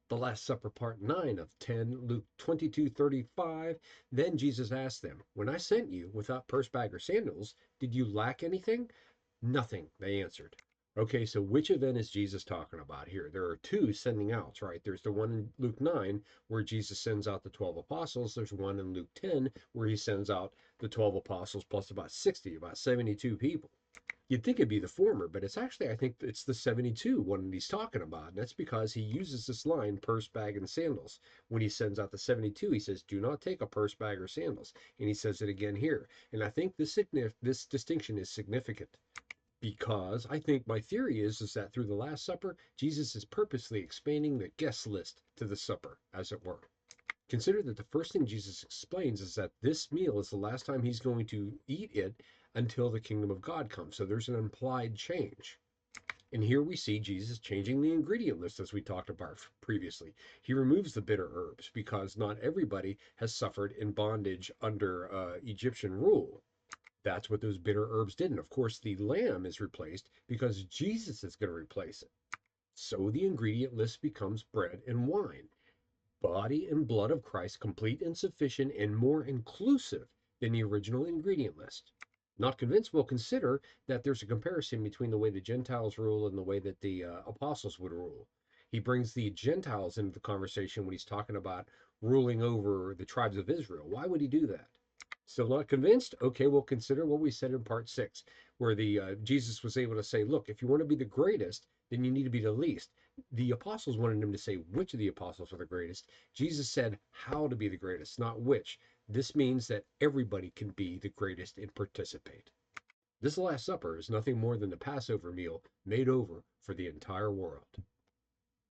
The Last Supper, part 9 of 10, Luke 22:35. Then Jesus asked them, "When I sent you without purse, bag, or sandals, did you lack anything?" "Nothing," they answered. Okay, so which event is Jesus talking about here? There are two sending outs, right? There's the one in Luke 9 where Jesus sends out the 12 apostles. There's one in Luke 10 where he sends out the 12 apostles plus about 60, about 72 people. You'd think it'd be the former, but it's actually, I think it's the 72 one that he's talking about. And that's because he uses this line, purse, bag, and sandals. When he sends out the 72, he says, "Do not take a purse, bag, or sandals." And he says it again here. And I think this distinction is significant because I think my theory is that through the Last Supper, Jesus is purposely expanding the guest list to the supper, as it were. Consider that the first thing Jesus explains is that this meal is the last time he's going to eat it until the kingdom of God comes. So there's an implied change. And here we see Jesus changing the ingredient list as we talked about previously. He removes the bitter herbs because not everybody has suffered in bondage under Egyptian rule. That's what those bitter herbs did. And of course, the lamb is replaced because Jesus is going to replace it. So the ingredient list becomes bread and wine. Body and blood of Christ, complete and sufficient and more inclusive than the original ingredient list. Not convinced? We'll consider that there's a comparison between the way the Gentiles rule and the way that the apostles would rule. He brings the Gentiles into the conversation when he's talking about ruling over the tribes of Israel. Why would he do that? Still not convinced? Okay, we'll consider what we said in part 6, where the Jesus was able to say, "Look, if you want to be the greatest, then you need to be the least." The apostles wanted him to say which of the apostles were the greatest. Jesus said how to be the greatest, not which. This means that everybody can be the greatest and participate. This Last Supper is nothing more than the Passover meal made over for the entire world.